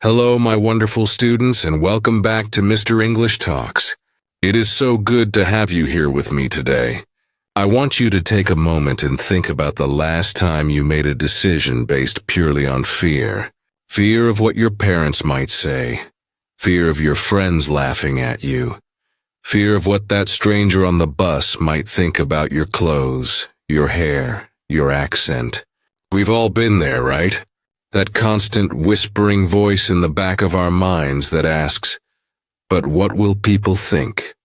Hello, my wonderful students, and welcome back to Mr. English Talks. It is so good to have you here with me today. I want you to take a moment and think about the last time you made a decision based purely on fear. Fear of what your parents might say. Fear of your friends laughing at you. Fear of what that stranger on the bus might think about your clothes, your hair, your accent. We've all been there, right? That constant whispering voice in the back of our minds that asks, "But what will people think?"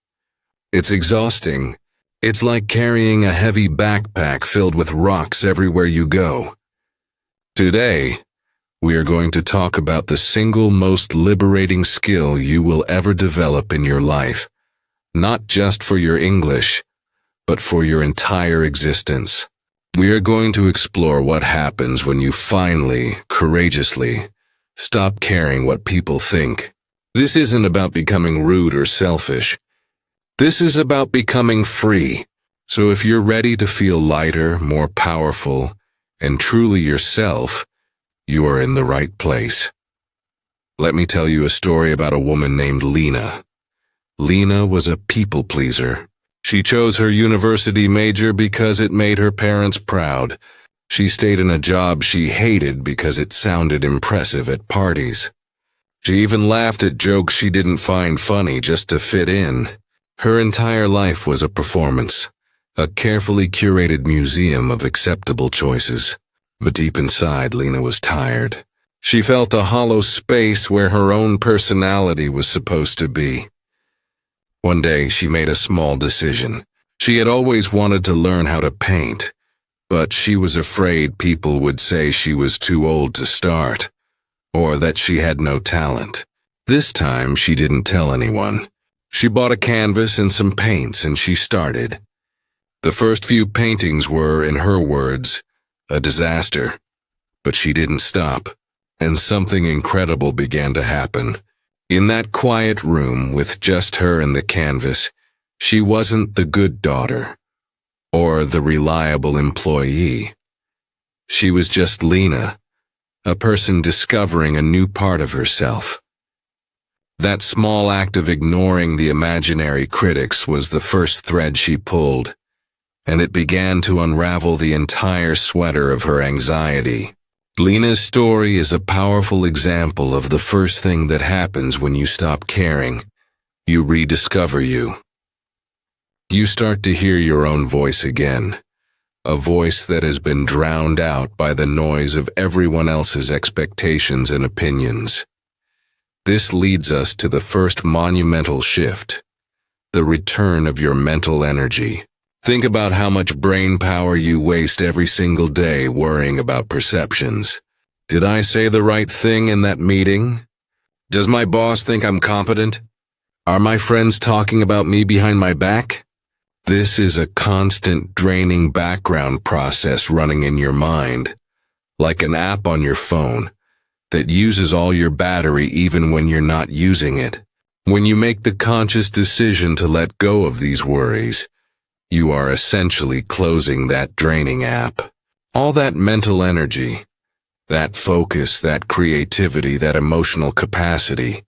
It's exhausting. It's like carrying a heavy backpack filled with rocks everywhere you go. Today, we are going to talk about the single most liberating skill you will ever develop in your life, not just for your English, but for your entire existence. We are going to explore what happens when you finally, courageously, stop caring what people think. This isn't about becoming rude or selfish. This is about becoming free. So if you're ready to feel lighter, more powerful, and truly yourself, you are in the right place. Let me tell you a story about a woman named Lena. Lena was a people pleaser. She chose her university major because it made her parents proud. She stayed in a job she hated because it sounded impressive at parties. She even laughed at jokes she didn't find funny just to fit in. Her entire life was a performance, a carefully curated museum of acceptable choices. But deep inside, Lena was tired. She felt a hollow space where her own personality was supposed to be. One day, she made a small decision. She had always wanted to learn how to paint, but she was afraid people would say she was too old to start, or that she had no talent. This time, she didn't tell anyone. She bought a canvas and some paints, and she started. The first few paintings were, in her words, a disaster. But she didn't stop, and something incredible began to happen. In that quiet room with just her and the canvas, she wasn't the good daughter or the reliable employee. She was just Lena, a person discovering a new part of herself. That small act of ignoring the imaginary critics was the first thread she pulled, and it began to unravel the entire sweater of her anxiety. Lena's story is a powerful example of the first thing that happens when you stop caring. You rediscover you. You start to hear your own voice again, a voice that has been drowned out by the noise of everyone else's expectations and opinions. This leads us to the first monumental shift, the return of your mental energy. Think about how much brain power you waste every single day worrying about perceptions. Did I say the right thing in that meeting? Does my boss think I'm competent? Are my friends talking about me behind my back? This is a constant draining background process running in your mind, like an app on your phone that uses all your battery even when you're not using it. When you make the conscious decision to let go of these worries, you are essentially closing that draining app. All that mental energy, that focus, that creativity, that emotional capacity,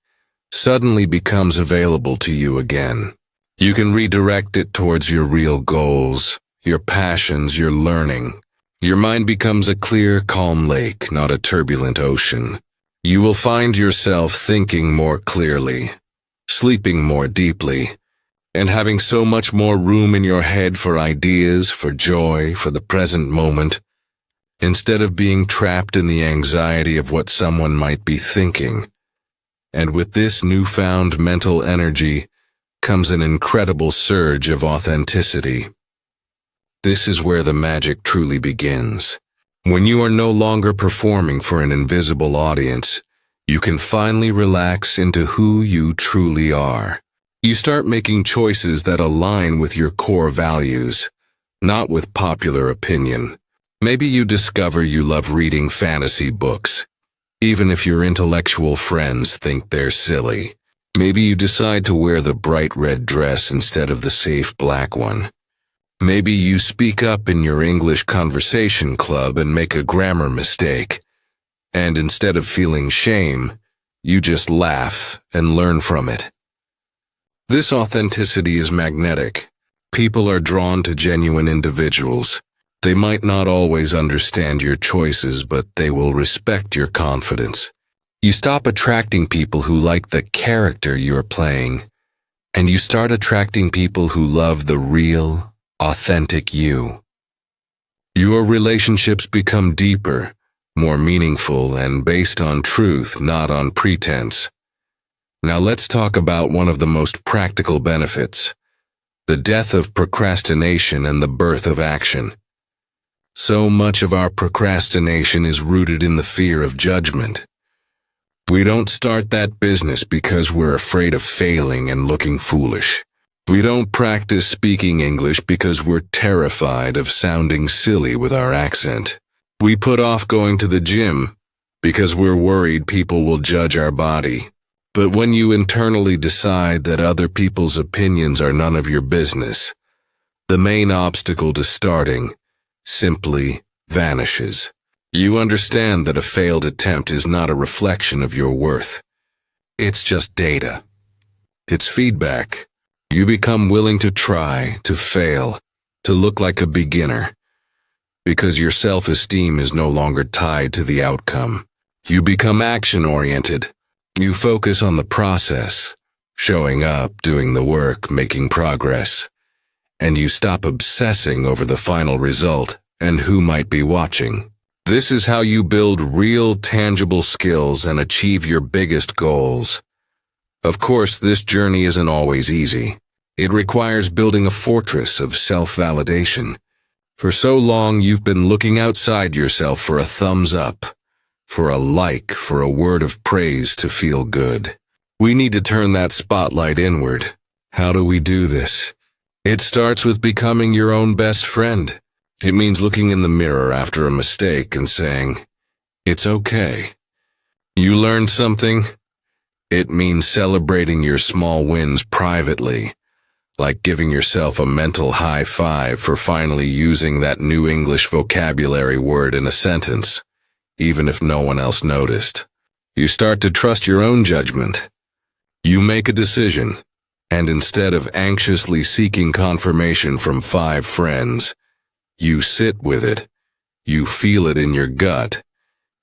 suddenly becomes available to you again. You can redirect it towards your real goals, your passions, your learning. Your mind becomes a clear, calm lake, not a turbulent ocean. You will find yourself thinking more clearly, sleeping more deeply, and having so much more room in your head for ideas, for joy, for the present moment, instead of being trapped in the anxiety of what someone might be thinking. And with this newfound mental energy comes an incredible surge of authenticity. This is where the magic truly begins. When you are no longer performing for an invisible audience, you can finally relax into who you truly are. You start making choices that align with your core values, not with popular opinion. Maybe you discover you love reading fantasy books, even if your intellectual friends think they're silly. Maybe you decide to wear the bright red dress instead of the safe black one. Maybe you speak up in your English conversation club and make a grammar mistake, and instead of feeling shame, You just laugh and learn from it. This authenticity is magnetic. People are drawn to genuine individuals. They might not always understand your choices, but they will respect your confidence. You stop attracting people who like the character you're playing, and you start attracting people who love the real, authentic you. Your relationships become deeper, more meaningful, and based on truth, not on pretense. Now let's talk about one of the most practical benefits: the death of procrastination and the birth of action. So much of our procrastination is rooted in the fear of judgment. We don't start that business because we're afraid of failing and looking foolish. We don't practice speaking English because we're terrified of sounding silly with our accent. We put off going to the gym because we're worried people will judge our body. But when you internally decide that other people's opinions are none of your business, the main obstacle to starting simply vanishes. You understand that a failed attempt is not a reflection of your worth. It's just data. It's feedback. You become willing to try, to fail, to look like a beginner, because your self-esteem is no longer tied to the outcome. You become action-oriented. You focus on the process, showing up, doing the work, making progress, and you stop obsessing over the final result and who might be watching. This is how you build real, tangible skills and achieve your biggest goals. Of course, this journey isn't always easy. It requires building a fortress of self-validation. For so long, you've been looking outside yourself for a thumbs up, for a like, for a word of praise to feel good. We need to turn that spotlight inward. How do we do this? It starts with becoming your own best friend. It means looking in the mirror after a mistake and saying, "It's okay." You learned something? It means celebrating your small wins privately, like giving yourself a mental high five for finally using that new English vocabulary word in a sentence, even if no one else noticed. You start to trust your own judgment. You make a decision, and instead of anxiously seeking confirmation from 5 friends, you sit with it, you feel it in your gut,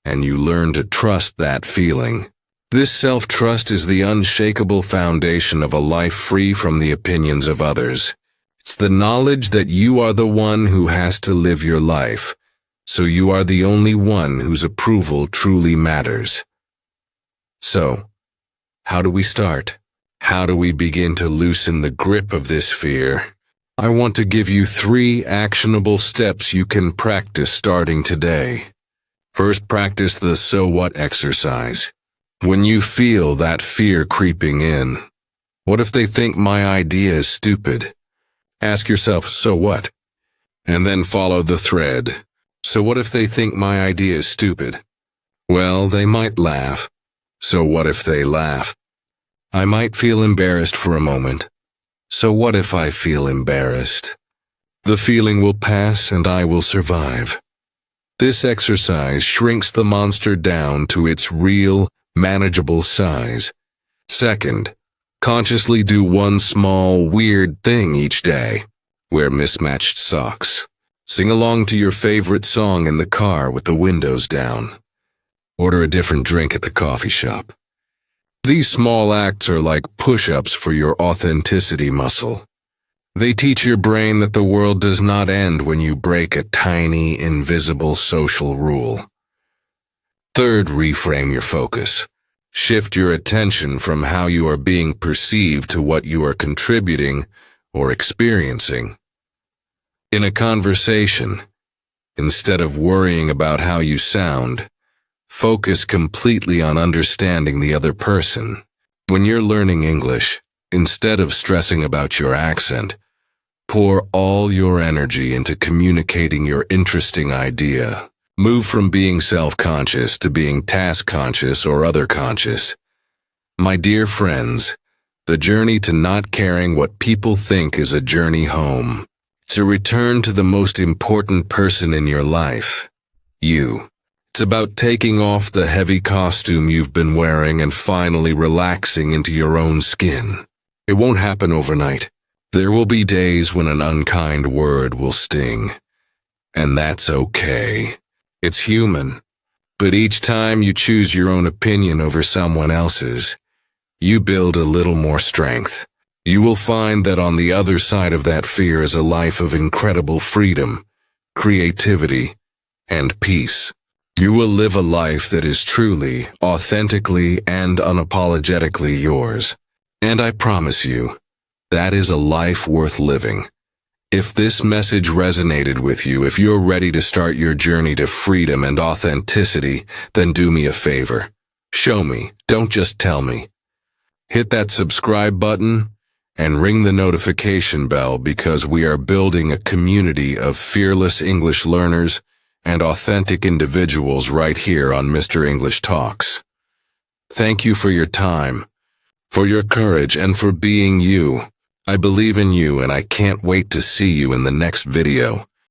and you learn to trust that feeling. This self-trust is the unshakable foundation of a life free from the opinions of others. It's the knowledge that you are the one who has to live your life, so you are the only one whose approval truly matters. So, how do we start? How do we begin to loosen the grip of this fear? I want to give you 3 actionable steps you can practice starting today. First, practice the so what exercise. When you feel that fear creeping in, what if they think my idea is stupid? Ask yourself, so what? And then follow the thread. So what if they think my idea is stupid? Well, they might laugh. So what if they laugh? I might feel embarrassed for a moment. So what if I feel embarrassed? The feeling will pass and I will survive. This exercise shrinks the monster down to its real, manageable size. Second, consciously do one small, weird thing each day. Wear mismatched socks. Sing along to your favorite song in the car with the windows down. Order a different drink at the coffee shop. These small acts are like push-ups for your authenticity muscle. They teach your brain that the world does not end when you break a tiny, invisible social rule. Third, reframe your focus. Shift your attention from how you are being perceived to what you are contributing or experiencing. In a conversation, instead of worrying about how you sound, focus completely on understanding the other person. When you're learning English, instead of stressing about your accent, pour all your energy into communicating your interesting idea. Move from being self-conscious to being task-conscious or other-conscious. My dear friends, the journey to not caring what people think is a journey home. It's a return to the most important person in your life, you. It's about taking off the heavy costume you've been wearing and finally relaxing into your own skin. It won't happen overnight. There will be days when an unkind word will sting. And that's okay. It's human. But each time you choose your own opinion over someone else's, you build a little more strength. You will find that on the other side of that fear is a life of incredible freedom, creativity, and peace. You will live a life that is truly, authentically, and unapologetically yours. And I promise you, that is a life worth living. If this message resonated with you, if you're ready to start your journey to freedom and authenticity, then do me a favor. Show me, don't just tell me. Hit that subscribe button and ring the notification bell, because we are building a community of fearless English learners and authentic individuals right here on Mr. English Talks. Thank you for your time, for your courage, and for being you. I believe in you, and I can't wait to see you in the next video.